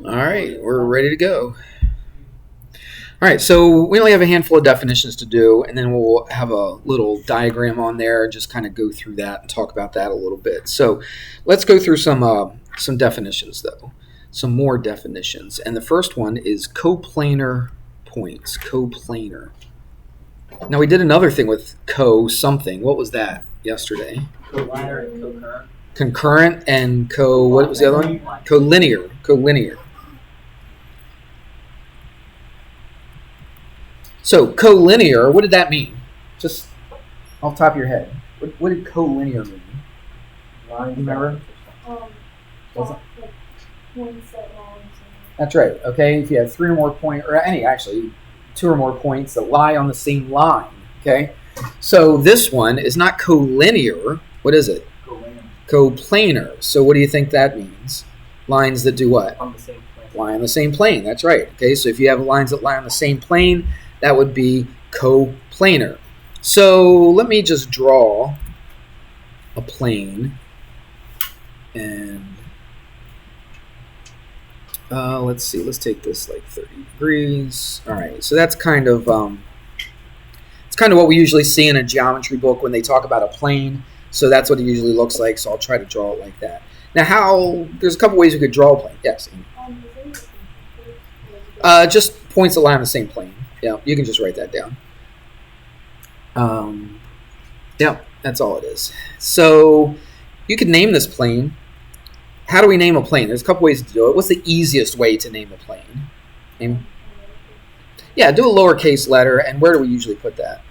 All right, we're ready to go. All right, so we only have a handful of definitions to do, and then we'll have a little diagram on there and just kind of go through that and talk about that a little bit. So let's go through some definitions, though, some more definitions. And the first one is coplanar points, coplanar. Now, we did another thing with co-something. What was that yesterday? Collinear and concurrent. Concurrent and what was the other one? Collinear, collinear. So collinear, what did that mean? Just off the top of your head. What did collinear mean? Lines. Remember? Like points that lines. That's right. Okay, if you have three or more points, or actually two or more points that lie on the same line. Okay, so this one is not collinear. What is it? Coplanar. So what do you think that means? Lines that do what? On the same plane. Lie on the same plane. That's right. Okay, so if you have lines that lie on the same plane, that would be coplanar. So let me just draw a plane, and let's see. Let's take this like 30 degrees. All right. So that's kind of it's kind of what we usually see in a geometry book when they talk about a plane. So that's what it usually looks like. So I'll try to draw it like that. Now, there's a couple ways we could draw a plane. Yes. Just points that lie on the same plane. Yeah, you can just write that down. Yeah, that's all it is. So you could name this plane. How do we name a plane? There's a couple ways to do it. What's the easiest way to name a plane? Yeah, do a lowercase letter. And where do we usually put that?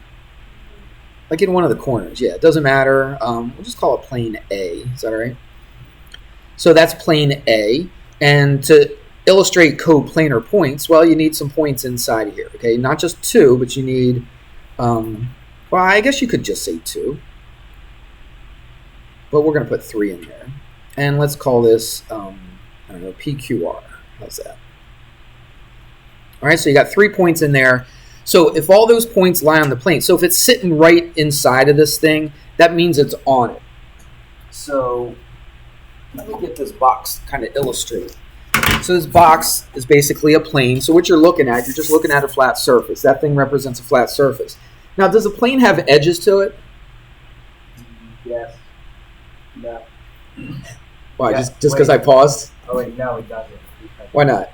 Like in one of the corners. Yeah, it doesn't matter. We'll just call it plane A. Is that all right? So that's plane A. And to illustrate coplanar points, well, you need some points inside of here, okay? Not just two, but you need, well, I guess you could just say two. But we're going to put three in there. And let's call this, I don't know, PQR. How's that? All right, so you got 3 points in there. So if all those points lie on the plane, so if it's sitting right inside of this thing, that means it's on it. So let me get this box kind of illustrated. So this box is basically a plane. So what you're looking at, you're just looking at a flat surface. That thing represents a flat surface. Now, does a plane have edges to it? Yes. No. Why? Yeah, Just because I paused? Oh wait, no, it doesn't. Why not?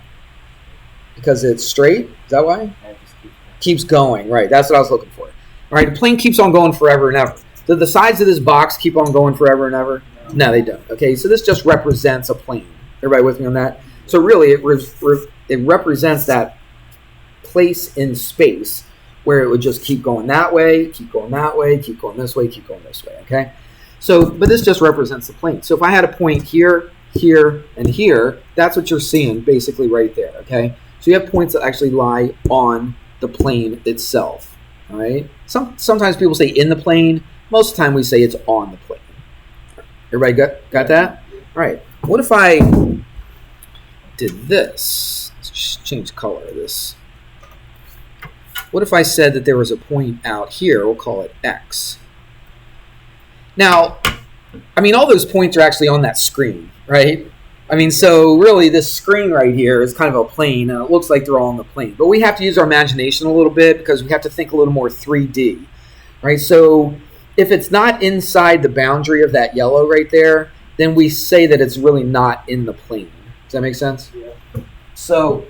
Because it's straight? Is that why? It just Keeps going. Right. That's what I was looking for. All right. The plane keeps on going forever and ever. Do the sides of this box keep on going forever and ever? No, they don't. Okay. So this just represents a plane. Everybody with me on that? So really, it represents that place in space where it would just keep going that way, keep going that way, keep going this way, keep going this way, okay? So, but this just represents the plane. So if I had a point here, here, and here, that's what you're seeing basically right there, okay? So you have points that actually lie on the plane itself, all right? Sometimes people say in the plane. Most of the time we say it's on the plane. Everybody got that? All right. What if I did this? Let's just change the color of this. What if I said that there was a point out here? We'll call it X. Now, I mean, all those points are actually on that screen, right? I mean, so really this screen right here is kind of a plane, and it looks like they're all on the plane. But we have to use our imagination a little bit because we have to think a little more 3D, right? So if it's not inside the boundary of that yellow right there, then we say that it's really not in the plane. Does that make sense? Yeah. So,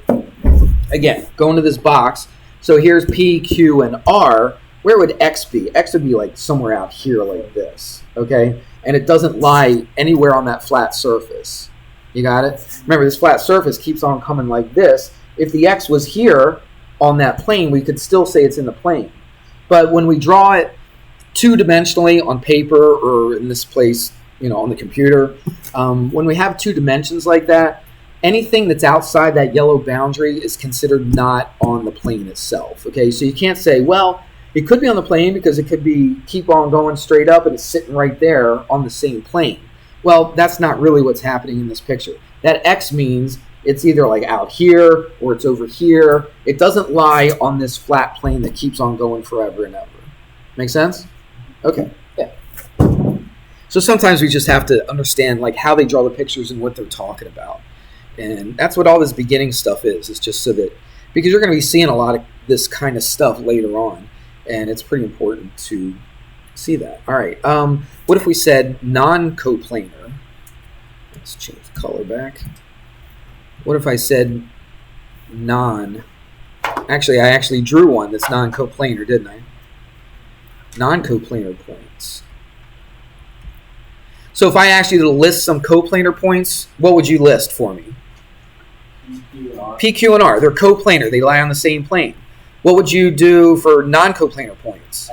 again, going to this box. So here's P, Q, and R. Where would X be? X would be like somewhere out here like this, okay? And it doesn't lie anywhere on that flat surface. You got it? Remember, this flat surface keeps on coming like this. If the X was here on that plane, we could still say it's in the plane. But when we draw it two-dimensionally on paper or in this place, you know, on the computer, when we have two dimensions like that, anything that's outside that yellow boundary is considered not on the plane itself, okay? So you can't say, well, it could be on the plane because it could be keep on going straight up and it's sitting right there on the same plane. Well, that's not really what's happening in this picture. That X means it's either like out here or it's over here. It doesn't lie on this flat plane that keeps on going forever and ever. Make sense? Okay, yeah. So sometimes we just have to understand like how they draw the pictures and what they're talking about. And that's what all this beginning stuff is. It's just so that, because you're going to be seeing a lot of this kind of stuff later on, and it's pretty important to see that. All right. What if we said non-coplanar? Let's change the color back. What if I said actually, I actually drew one that's non-coplanar, didn't I? Non-coplanar points. So if I asked you to list some coplanar points, what would you list for me? P, Q, and R. They're coplanar. They lie on the same plane. What would you do for non-coplanar points?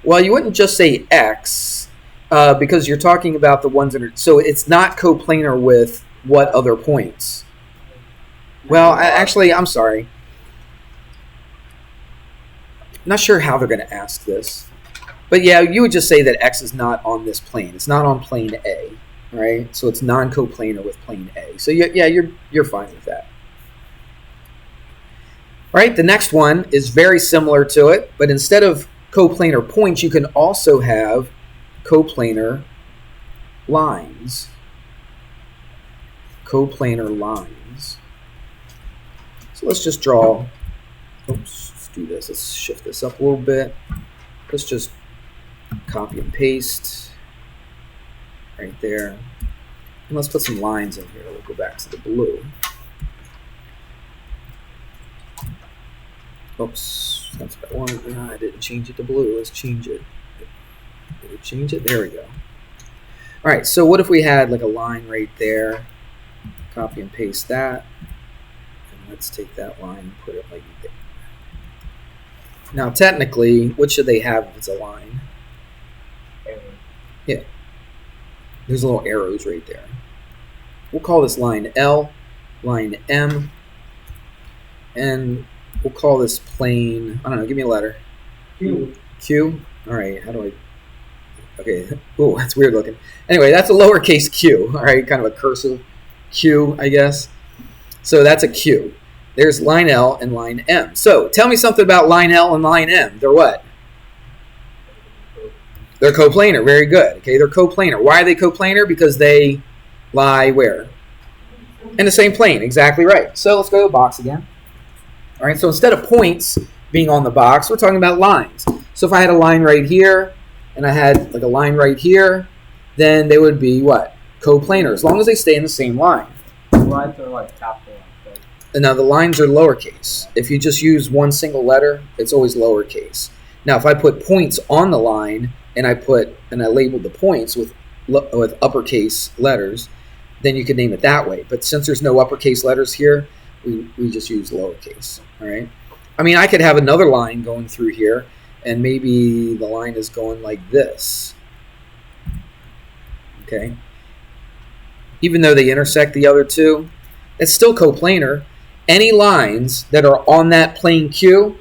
Well, you wouldn't just say X because you're talking about the ones that are... So it's not coplanar with what other points? Well, actually, I'm sorry. I'm not sure how they're going to ask this. But yeah, you would just say that X is not on this plane. It's not on plane A, right? So it's non-coplanar with plane A. So yeah, you're fine with that. All right, the next one is very similar to it, but instead of coplanar points, you can also have coplanar lines. Coplanar lines. So let's just draw. Oops, let's do this. Let's shift this up a little bit. Let's just copy and paste right there. And let's put some lines in here. We'll go back to the blue. Oops, that's what I wanted. I didn't change it to blue. Let's change it. Did it change it? There we go. All right, so what if we had like a line right there? Copy and paste that. And let's take that line and put it like there. Now, technically, what should they have if it's a line? Yeah. There's little arrows right there. We'll call this line L, line M, and we'll call this plane, I don't know, give me a letter. Q. Q? All right, how do I, okay, oh, that's weird looking. Anyway, that's a lowercase q, all right, kind of a cursive Q, I guess. So that's a Q. There's line L and line M. So tell me something about line L and line M. They're what? They're coplanar. Very good. Okay, they're coplanar. Why are they coplanar? Because they lie where? In the same plane. Exactly right. So let's go to the box again. All right, so instead of points being on the box, we're talking about lines. So if I had a line right here and I had like a line right here, then they would be what? Coplanar, as long as they stay in the same line. The lines are like capital. Right? And now the lines are lowercase. If you just use one single letter, it's always lowercase. Now if I put points on the line and I labeled the points with uppercase letters, then you could name it that way. But since there's no uppercase letters here, we just use lowercase. All right. I mean, I could have another line going through here, and maybe the line is going like this. Okay. Even though they intersect the other two, it's still coplanar. Any lines that are on that plane Q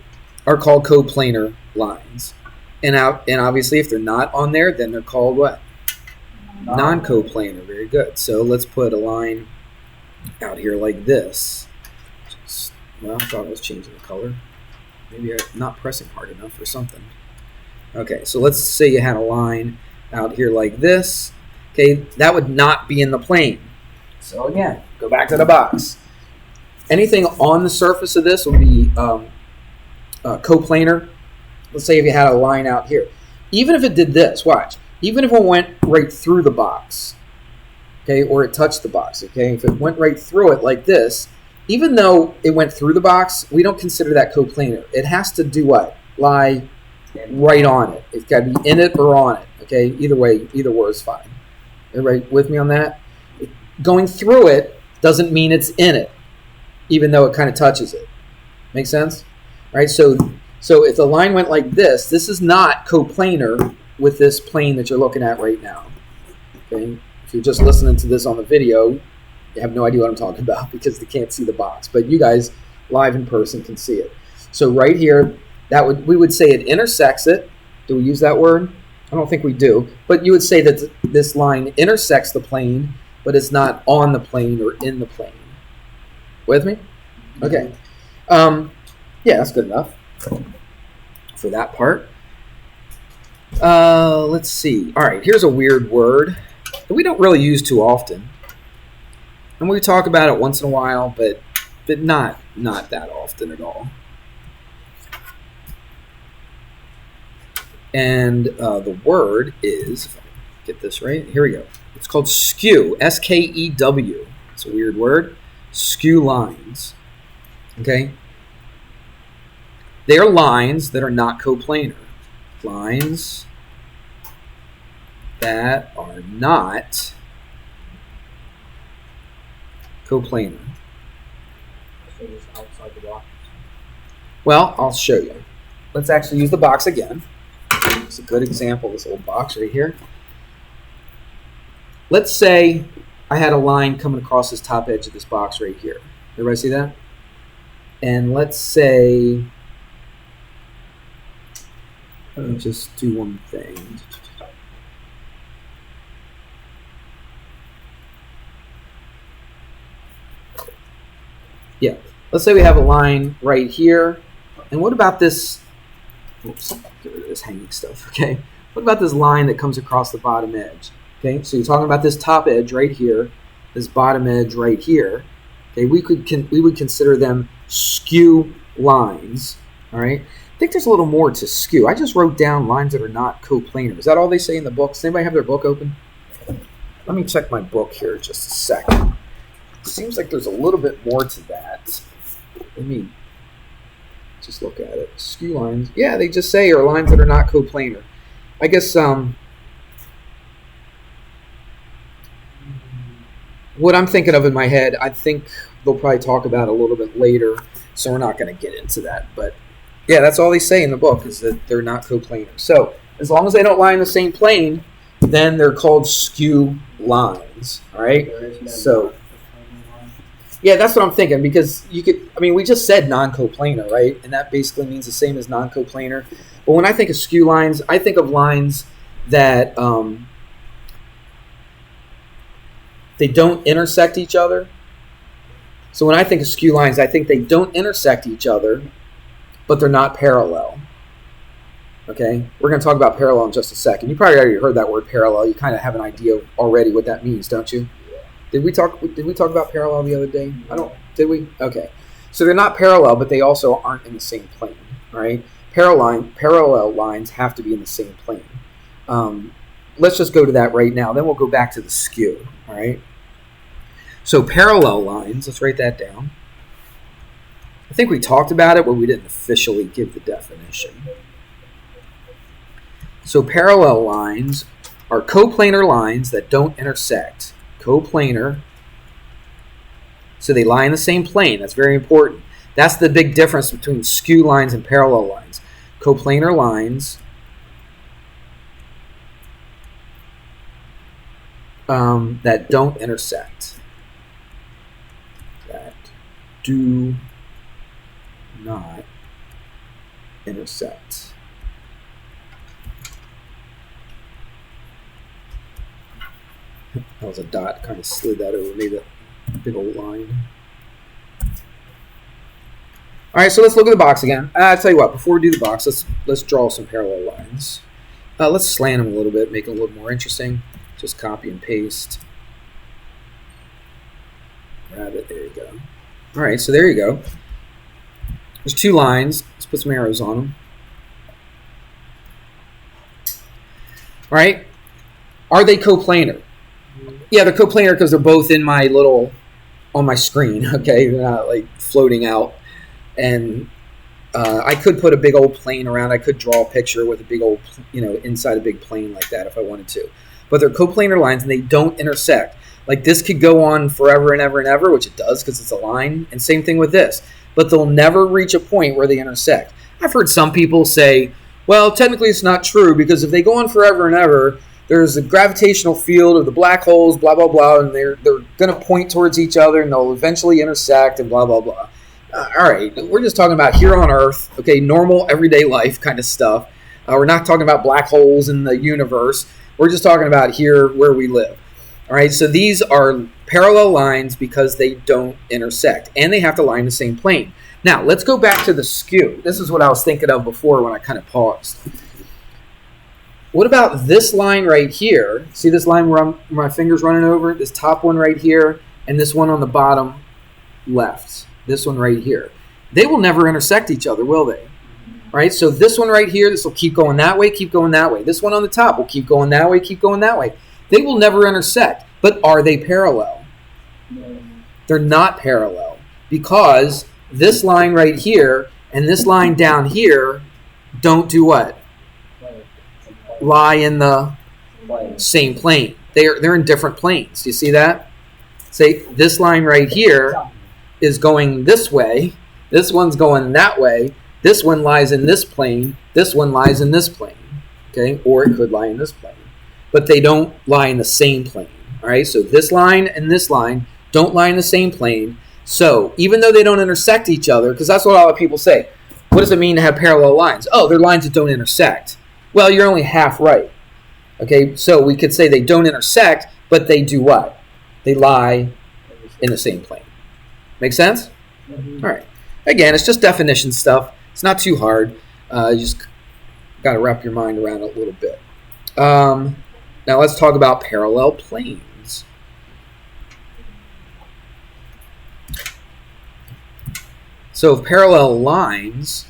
are called coplanar lines. And obviously, if they're not on there, then they're called what? Non-coplanar. Very good. So let's put a line out here like this. Well, I thought I was changing the color. Maybe I'm not pressing hard enough or something. Okay, so let's say you had a line out here like this. Okay, that would not be in the plane. So again, go back to the box. Anything on the surface of this would be coplanar. Let's say if you had a line out here. Even if it did this, watch. Even if it went right through the box, okay, or it touched the box, okay, if it went right through it like this, even though it went through the box, we don't consider that coplanar. It has to do what? Lie right on it. It's got to be in it or on it, okay? Either way, either word is fine. Everybody with me on that? Going through it doesn't mean it's in it, even though it kind of touches it. Make sense? All right, so if the line went like this is not coplanar with this plane that you're looking at right now. Okay? If you're just listening to this on the video, you have no idea what I'm talking about because they can't see the box. But you guys live in person can see it. So right here, we would say it intersects it. Do we use that word? I don't think we do. But you would say that this line intersects the plane, but it's not on the plane or in the plane. With me? Okay. Yeah, that's good enough for that part. Let's see. All right, here's a weird word that we don't really use too often. And we talk about it once in a while, but not that often at all. And the word is, if I can get this right, here we go. It's called skew, S-K-E-W. It's a weird word. Skew lines. Okay? They are lines that are not coplanar. Lines that are not coplanar. So it's outside the box. Well, I'll show you. Let's actually use the box again. It's a good example, this old box right here. Let's say I had a line coming across this top edge of this box right here. Everybody see that? And let's say, let me just do one thing. Yeah, let's say we have a line right here. And what about this? Oops, get rid of this hanging stuff, okay? What about this line that comes across the bottom edge? Okay, so you're talking about this top edge right here, this bottom edge right here. Okay, we would consider them skew lines, all right? I think there's a little more to skew. I just wrote down lines that are not coplanar. Is that all they say in the book? Does anybody have their book open? Let me check my book here just a second. Seems like there's a little bit more to that. Let me just look at it. Skew lines. Yeah, they just say are lines that are not coplanar. I guess what I'm thinking of in my head, I think they'll probably talk about a little bit later, so we're not going to get into that. But yeah, that's all they say in the book is that they're not coplanar. So as long as they don't lie in the same plane, then they're called skew lines. All right. So yeah, that's what I'm thinking, because you could, I mean, we just said non-coplanar, right? And that basically means the same as non-coplanar. But when I think of skew lines, I think of lines that they don't intersect each other. So when I think of skew lines, I think they don't intersect each other, but they're not parallel. Okay? We're going to talk about parallel in just a second. You probably already heard that word parallel. You kind of have an idea already what that means, don't you? Did we talk about parallel the other day? Did we? Okay. So they're not parallel, but they also aren't in the same plane, right? Parallel lines have to be in the same plane. Let's just go to that right now. Then we'll go back to the skew, all right? So parallel lines, let's write that down. I think we talked about it, but we didn't officially give the definition. So parallel lines are coplanar lines that don't intersect. Coplanar, so they lie in the same plane. That's very important. That's the big difference between skew lines and parallel lines. Coplanar lines that don't intersect. That do not intersect. That was a dot, kind of slid that over, made a big old line. All right, so let's look at the box again. I'll tell you what, before we do the box, let's draw some parallel lines. Let's slant them a little bit, make them a little more interesting. Just copy and paste. Grab it, there you go. All right, so there you go. There's two lines. Let's put some arrows on them. All right, are they coplanar? Yeah, they're coplanar because they're both in my on my screen, okay? They're not like floating out. And I could put a big old plane around. I could draw a picture with a big old, inside a big plane like that if I wanted to. But they're coplanar lines and they don't intersect. Like this could go on forever and ever and ever, which it does because it's a line. And same thing with this. But they'll never reach a point where they intersect. I've heard some people say, well, technically it's not true because if they go on forever and ever, there's a gravitational field of the black holes, blah, blah, blah, and they're going to point towards each other, and they'll eventually intersect, and blah, blah, blah. All right, we're just talking about here on Earth, okay, normal, everyday life kind of stuff. We're not talking about black holes in the universe. We're just talking about here where we live. All right, so these are parallel lines because they don't intersect, and they have to lie in the same plane. Now, let's go back to the skew. This is what I was thinking of before when I kind of paused. What about this line right here? See this line where my finger's running over? This top one right here and this one on the bottom left, this one right here. They will never intersect each other, will they? Right? So this one right here, this will keep going that way, keep going that way. This one on the top will keep going that way, keep going that way. They will never intersect. But are they parallel? They're not parallel because this line right here and this line down here don't do what? Lie in the same plane. They're in different planes. Do you see that? Say this line right here is going this way. This one's going that way. This one lies in this plane. This one lies in this plane. Okay? Or it could lie in this plane. But they don't lie in the same plane. All right? So this line and this line don't lie in the same plane. So even though they don't intersect each other, because that's what a lot of people say, what does it mean to have parallel lines? Oh, they're lines that don't intersect. Well, you're only half right. Okay, so we could say they don't intersect, but they do what? They lie in the same plane. Make sense? Mm-hmm. All right. Again, it's just definition stuff. It's not too hard. You just got to wrap your mind around it a little bit. Now let's talk about parallel planes. So if parallel lines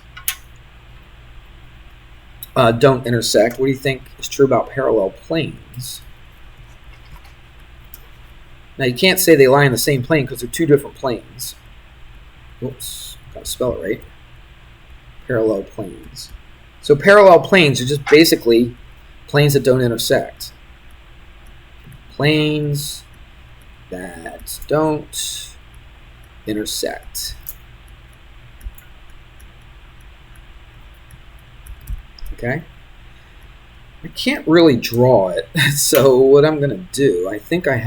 don't intersect, what do you think is true about parallel planes? Now you can't say they lie in the same plane because they're two different planes. Oops, got to spell it right. Parallel planes. So parallel planes are just basically planes that don't intersect. Planes that don't intersect. Okay? I can't really draw it, so what I'm going to do, I think I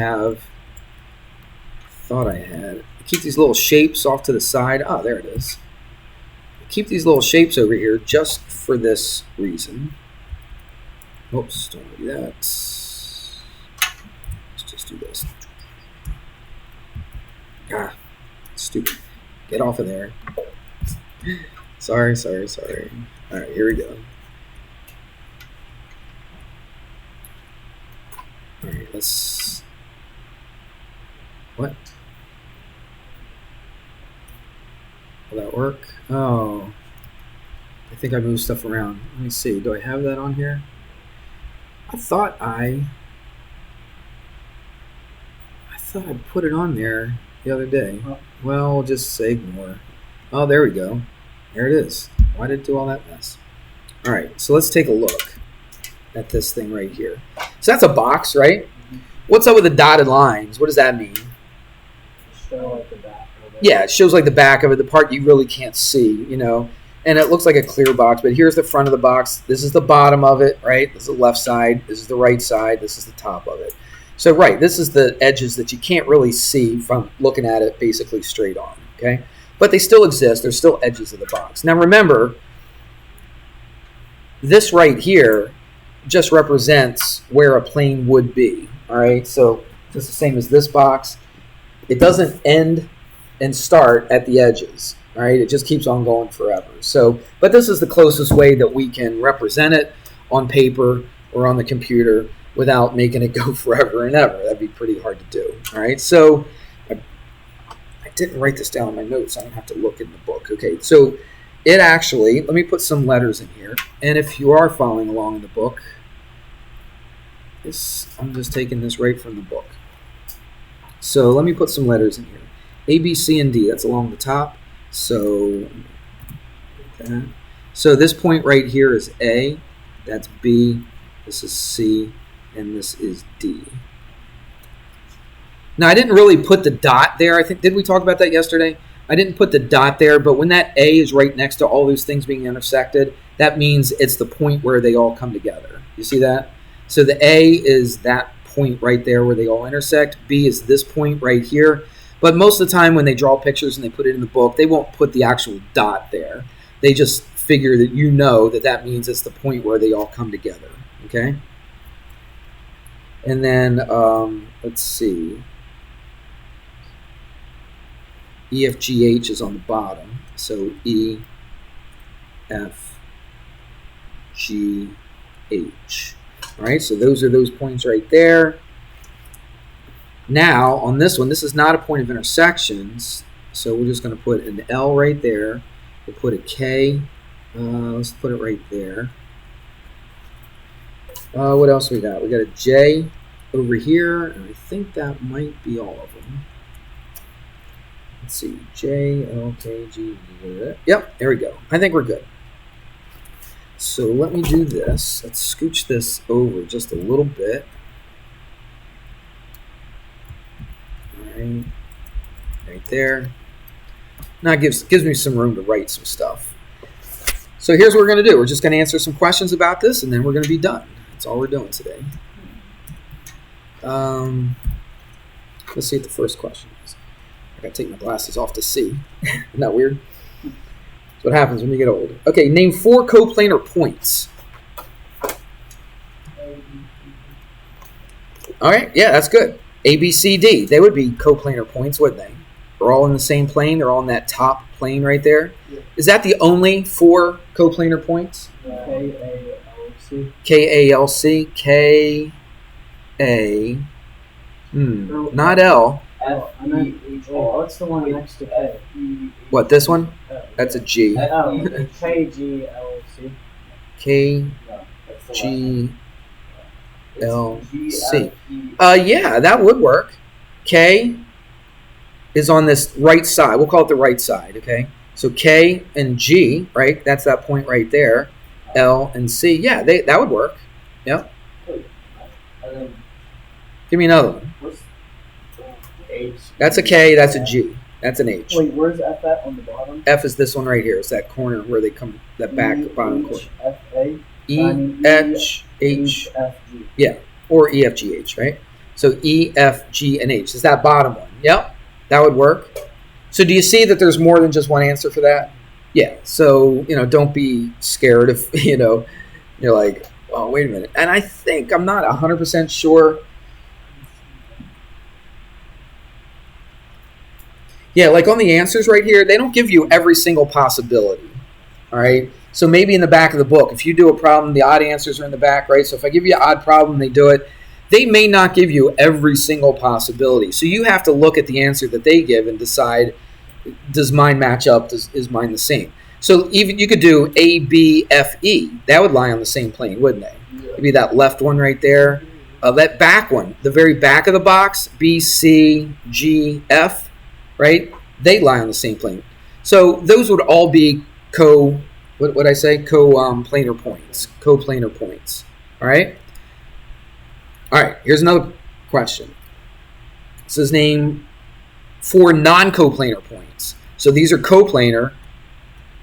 thought I had, keep these little shapes off to the side. Oh, there it is. Keep these little shapes over here just for this reason. Oops, don't want to do that. Let's just do this. Ah, stupid. Get off of there. Sorry. All right, here we go. All right, let's... What? Will that work? Oh. I think I moved stuff around. Let me see. Do I have that on here? I thought I put it on there the other day. Well, we'll just say ignore. Oh, there we go. There it is. Why did it do all that mess? All right, so let's take a look at this thing right here. So that's a box, right? What's up with the dotted lines? What does that mean? Show like the back of it. Yeah, it shows like the back of it, the part you really can't see, you know. And it looks like a clear box, but here's the front of the box. This is the bottom of it, right? This is the left side. This is the right side. This is the top of it. So, right, this is the edges that you can't really see from looking at it basically straight on, okay? But they still exist. They're still edges of the box. Now, remember, this right here just represents where a plane would be, all right? So, just the same as this box. It doesn't end and start at the edges. All right, it just keeps on going forever. So, but this is the closest way that we can represent it on paper or on the computer without making it go forever and ever. That'd be pretty hard to do. All right, so I didn't write this down in my notes. I don't have to look in the book. Okay, so it actually, let me put some letters in here. And if you are following along in the book, I'm just taking this right from the book. So let me put some letters in here. A, B, C, and D. That's along the top. So this point right here is A, that's B, this is C, and this is D. Now, I didn't really put the dot there. I think, did we talk about that yesterday? I didn't put the dot there, but when that A is right next to all these things being intersected, that means it's the point where they all come together. You see that? So the A is that point right there where they all intersect. B is this point right here. But most of the time when they draw pictures and they put it in the book, they won't put the actual dot there. They just figure that you know that means it's the point where they all come together, okay? And then, let's see. E, F, G, H is on the bottom. So E, F, G, H. All right, so those are those points right there. Now, on this one, this is not a point of intersections, so we're just going to put an L right there. We'll put a K. Let's put it right there. What else we got? We got a J over here, and I think that might be all of them. Let's see, J, L, K, G, yep, there we go. I think we're good. So let me do this. Let's scooch this over just a little bit. All right, right there. Now it gives me some room to write some stuff. So here's what we're going to do. We're just going to answer some questions about this, and then we're going to be done. That's all we're doing today. Let's see what the first question is. I got to take my glasses off to see. Isn't that weird? That's what happens when you get old. Okay, name 4 coplanar points. All right, yeah, that's good. A, B, C, D. They would be coplanar points, wouldn't they? They're all in the same plane. They're all in that top plane right there. Yeah. Is that the only 4 coplanar points? K-A-L-C. K-A-L-C. K-A. Not L. What's the one next to K? What, this one? That's a G. Oh, K-G-L-C. K-G-L-C. Yeah, that would work. K is on this right side. We'll call it the right side, okay? So K and G, right? That's that point right there. L and C. Yeah, that would work. Yep. Give me another one. H. That's a K. That's a G. That's an H. Wait, where's F at on the bottom? F is this one right here. It's that corner where they come, that back bottom corner. F-A. E, H, H. F-G. Yeah, or E, F, G, H, right? So E, F, G, and H. Is that bottom one? Yep, that would work. So do you see that there's more than just one answer for that? Yeah, so, don't be scared if, you're like, oh, wait a minute. And I think, I'm not 100% sure. Yeah, like on the answers right here, they don't give you every single possibility, all right? So maybe in the back of the book, if you do a problem, the odd answers are in the back, right? So if I give you an odd problem, they do it. They may not give you every single possibility. So you have to look at the answer that they give and decide, does mine match up? Is mine the same? So even you could do A, B, F, E. That would lie on the same plane, wouldn't they? Maybe that left one right there. That back one, the very back of the box, B, C, G, F, right? They lie on the same plane. So those would all be co-planar points. Co-planar points. All right? All right, here's another question. This is name 4 non-coplanar points. So these are coplanar.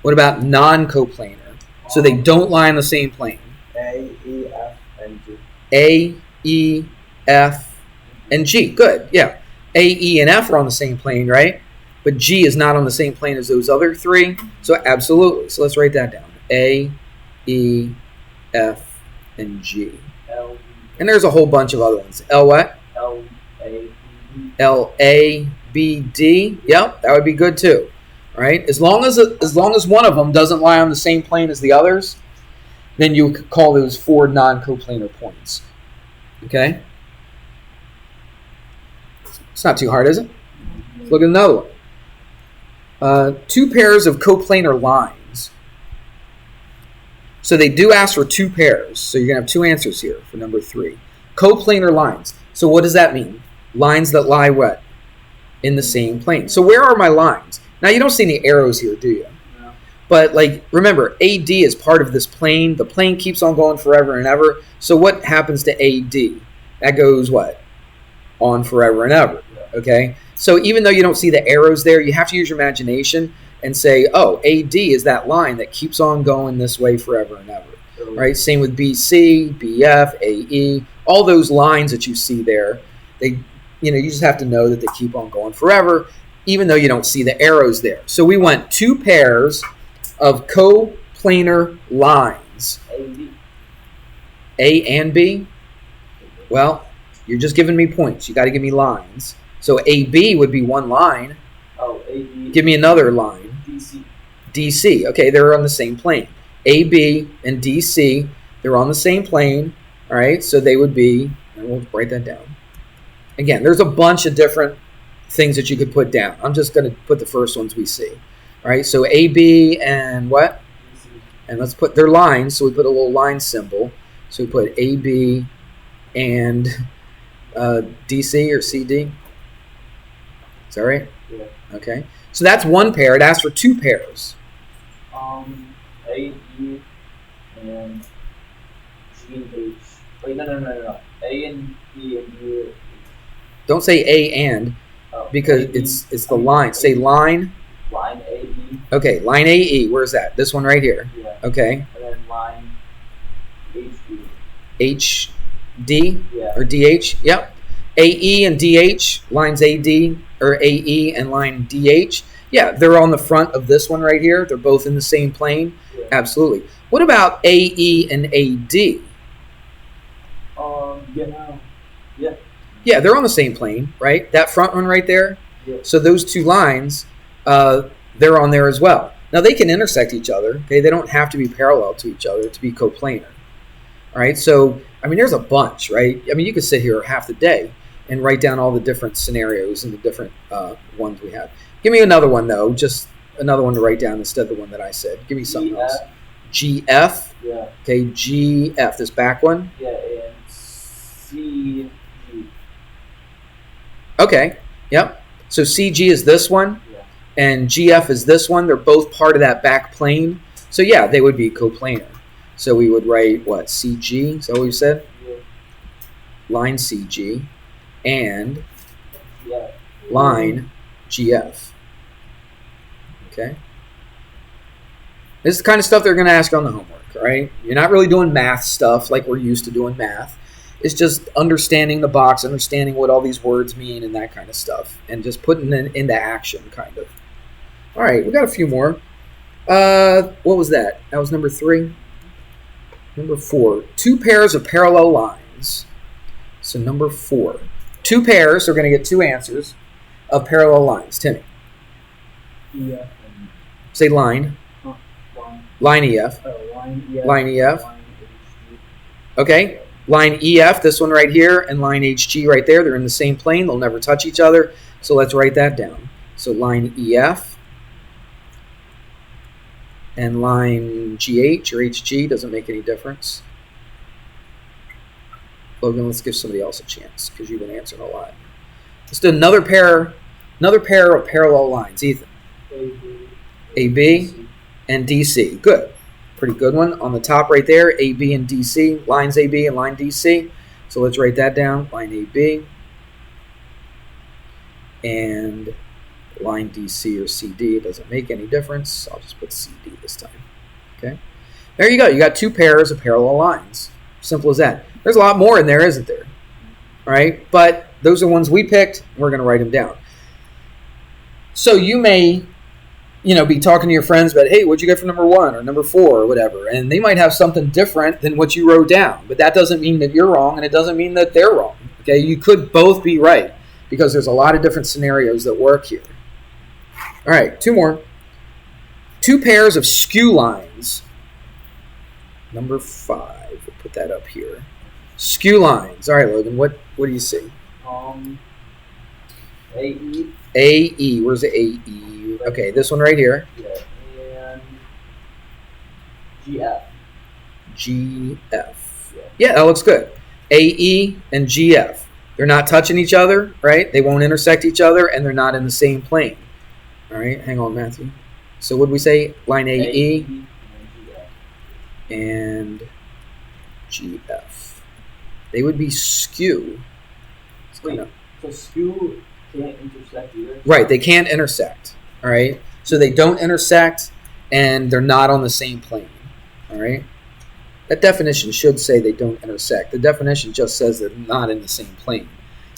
What about non-coplanar? So they don't lie on the same plane. A, E, F, and G. A, E, F, and G. Good, yeah. A, E, and F are on the same plane, right? But G is not on the same plane as those other 3. So absolutely. So let's write that down. A, E, F, and G. L, And there's a whole bunch of other ones. L what? L, A, B, L, A, B, D. Yep, that would be good too. All right? As long as one of them doesn't lie on the same plane as the others, then you could call those 4 non-coplanar points. Okay? It's not too hard, is it? Let's look at another one. 2 pairs of coplanar lines. So they do ask for 2 pairs. So you're going to have 2 answers here for number 3. Coplanar lines. So what does that mean? Lines that lie what? In the same plane. So where are my lines? Now you don't see any arrows here, do you? No. But remember, AD is part of this plane. The plane keeps on going forever and ever. So what happens to AD? That goes what? On forever and ever. Okay? So even though you don't see the arrows there, you have to use your imagination and say, oh, AD is that line that keeps on going this way forever and ever. Right? Same with BC, BF, AE, all those lines that you see there, you just have to know that they keep on going forever, even though you don't see the arrows there. So we want 2 pairs of coplanar lines. A and B? Well, you're just giving me points. You got to give me lines. So AB would be 1 line. Oh, AB. Give me another line. DC. DC. Okay, they're on the same plane. AB and DC, they're on the same plane. All right, so they would be, and we'll write that down. Again, there's a bunch of different things that you could put down. I'm just going to put the first ones we see. All right, so AB and what? And let's put their lines. So we put a little line symbol. So we put AB and DC or CD. Is that right? Yeah. Okay. So that's one pair. It asks for two pairs. A, E, and G and H. Wait, no. A and E and U. Don't say A and because A, E, it's the line. Say line. Line A, E. Okay, line AE. Where's that? This one right here. Yeah. Okay. And then line HD. HD Yeah. or DH. Yep. AE and DH. Lines AD or AE and line DH. Yeah, they're on the front of this one right here. They're both in the same plane. Yeah. Absolutely. What about AE and AD? Yeah. Yeah, they're on the same plane, right? That front one right there. Yeah. So those two lines, they're on there as well. Now they can intersect each other. Okay, they don't have to be parallel to each other to be coplanar. All right. So I mean, there's a bunch, right? I mean, you could sit here half the day and write down all the different scenarios and the different ones we have. Give me another one though, just another one to write down instead of the one that I said. Give me something else. GF. Yeah. Okay, GF. This back one. Yeah, and C, G. Okay. Yep. So CG is this one. Yeah. And GF is this one. They're both part of that back plane. So yeah, they would be coplanar. So we would write what? CG, is that what we said? Yeah. Line CG and Yeah. line GF. Okay? This is the kind of stuff they're going to ask on the homework, right? You're not really doing math stuff like we're used to doing math. It's just understanding the box, understanding what all these words mean and that kind of stuff, and just putting it into action, kind of. All right, we got a few more. What was that? That was number 3. Number 4, 2 pairs of parallel lines. So number 4, 2 pairs. So we're going to get 2 answers of parallel lines. Timmy, Yeah. say line. Line EF. Line EF. Line EF. Line HG. Okay. Line EF, this one right here, and line HG right there. They're in the same plane. They'll never touch each other. So let's write that down. So line EF and line GH or HG doesn't make any difference. Logan, let's give somebody else a chance because you've been answering a lot. Let's do another pair of parallel lines. Ethan. AB and DC. Good. Pretty good one. On the top right there, AB and DC. Lines AB and line DC. So let's write that down. Line AB and line DC or CD. It doesn't make any difference. I'll just put CD this time. Okay. There you go. You got 2 pairs of parallel lines. Simple as that. There's a lot more in there, isn't there? All right. But those are ones we picked. We're going to write them down. So you may be talking to your friends about, hey, what'd you get for number 1 or number 4 or whatever? And they might have something different than what you wrote down. But that doesn't mean that you're wrong, and it doesn't mean that they're wrong. Okay, you could both be right because there's a lot of different scenarios that work here. All right, 2 more. 2 pairs of skew lines. Number 5. We'll put that up here. Skew lines. All right, Logan, what do you see? AE. AE. Where's the AE? Okay, this one right here. Yeah. And GF. GF. Yeah, that looks good. AE and GF. They're not touching each other, right? They won't intersect each other, and they're not in the same plane. All right, hang on, Matthew. So what did we say? Line AE and GF. They would be skew. Wait, so skew can't intersect either? Right, they can't intersect. All right, so they don't intersect, and they're not on the same plane. All right, that definition should say they don't intersect. The definition just says they're not in the same plane.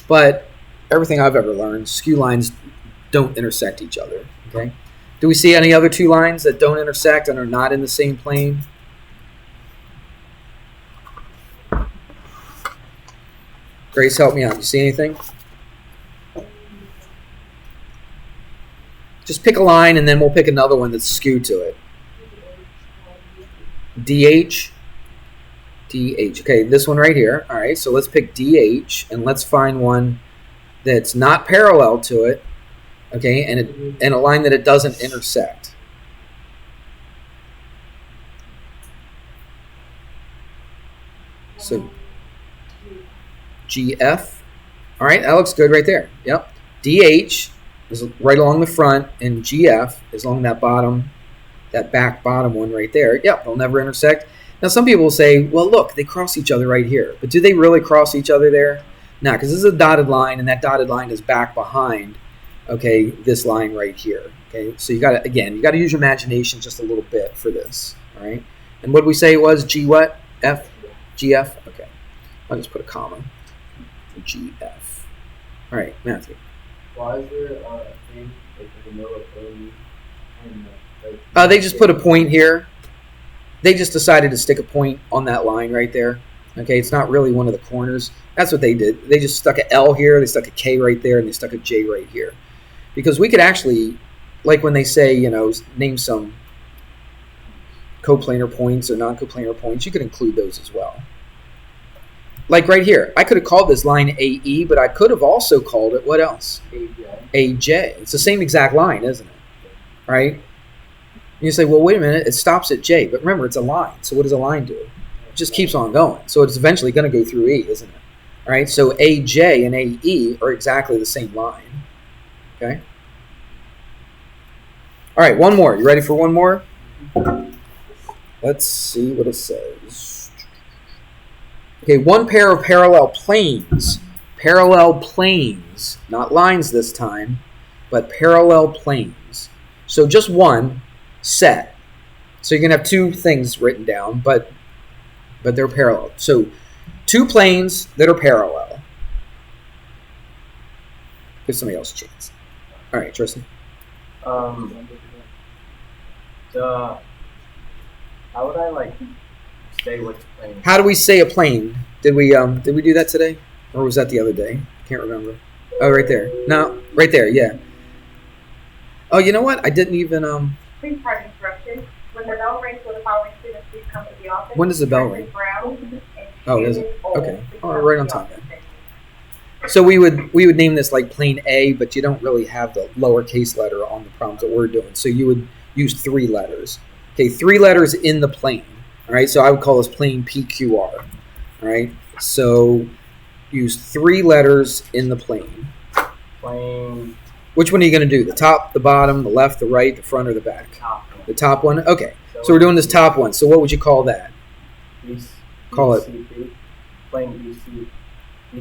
But everything I've ever learned, skew lines don't intersect each other. Okay, do we see any other 2 lines that don't intersect and are not in the same plane? Grace, help me out. You see anything? Just pick a line, and then we'll pick another one that's skewed to it. DH. DH. Okay, this one right here. All right, so let's pick DH, and let's find one that's not parallel to it, okay, and a line that it doesn't intersect. So GF. All right, that looks good right there. Yep. DH is right along the front, and GF is along that bottom, that back bottom one right there. Yep, they'll never intersect. Now, some people will say, well, look, they cross each other right here. But do they really cross each other there? No, because this is a dotted line, and that dotted line is back behind, okay, this line right here. Okay, so you got to use your imagination just a little bit for this. All right, and what did we say it was? G what? F? GF? Okay, I'll just put a comma. GF. All right, Matthew. Why is there a thing like in the middle of A and They just put a point here. They just decided to stick a point on that line right there. Okay, it's not really one of the corners. That's what they did. They just stuck an L here, they stuck a K right there, and they stuck a J right here. Because we could actually, like when they say, name some coplanar points or non-coplanar points, you could include those as well. Like right here, I could have called this line AE, but I could have also called it, what else? AJ. It's the same exact line, isn't it? Right? You say, well, wait a minute, it stops at J. But remember, it's a line. So what does a line do? It just keeps on going. So it's eventually going to go through E, isn't it? All right, so AJ and AE are exactly the same line. Okay? All right, one more. You ready for one more? Let's see what it says. Okay, one pair of parallel planes. Parallel planes. Not lines this time, but parallel planes. So just one set. So you're going to have two things written down, but they're parallel. So two planes that are parallel. Give somebody else a chance. All right, Tristan. how would I say which plane? How do we say a plane? Did we do that today, or was that the other day? Can't remember. Oh, right there. No, right there. Yeah. Oh, you know what? I didn't even Please pardon interruption. When the bell rings, will the following students please come to the office? When does the bell ring? Brown and Oh, is it? Judith Old. Okay. Please Oh, come right to on the time office. then. So we would name this like plane A, but you don't really have the lowercase letter on the problems that we're doing. So you would use 3 letters. Okay, 3 letters in the plane. All right, so I would call this plane PQR. All right, so use 3 letters in the plane. Plane Which one are you going to do? The top, the bottom, the left, the right, the front, or the back? top. The top one? Okay, so we're doing this top one. So what would you call that? Call it BCD. Plane BC.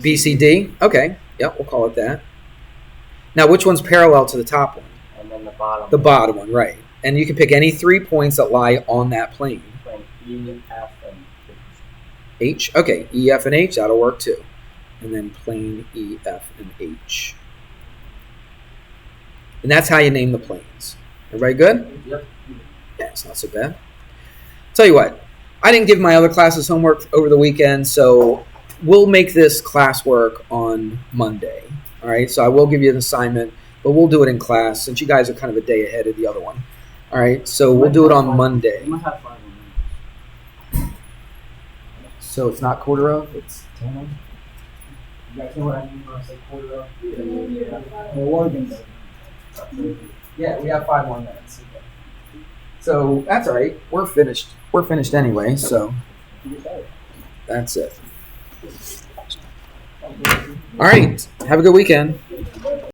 BCD? Okay, yep, we'll call it that. Now, which one's parallel to the top one? And then the bottom. The bottom one, right. And you can pick any 3 points that lie on that plane. Plane E, F, and H? Okay, E, F, and H, that'll work too. And then plane E, F, and H. And that's how you name the planes. Everybody good? Yep. Yeah, it's not so bad. Tell you what, I didn't give my other classes homework over the weekend, so we'll make this classwork on Monday. All right, so I will give you an assignment, but we'll do it in class since you guys are kind of a day ahead of the other one. All right, so we'll do it on Monday. You might have 5 on So it's not quarter of, it's 10 of? You guys know what I mean when I say quarter of? Yeah, we have 5 more minutes. So that's all right. We're finished. We're finished anyway, so that's it. All right. Have a good weekend.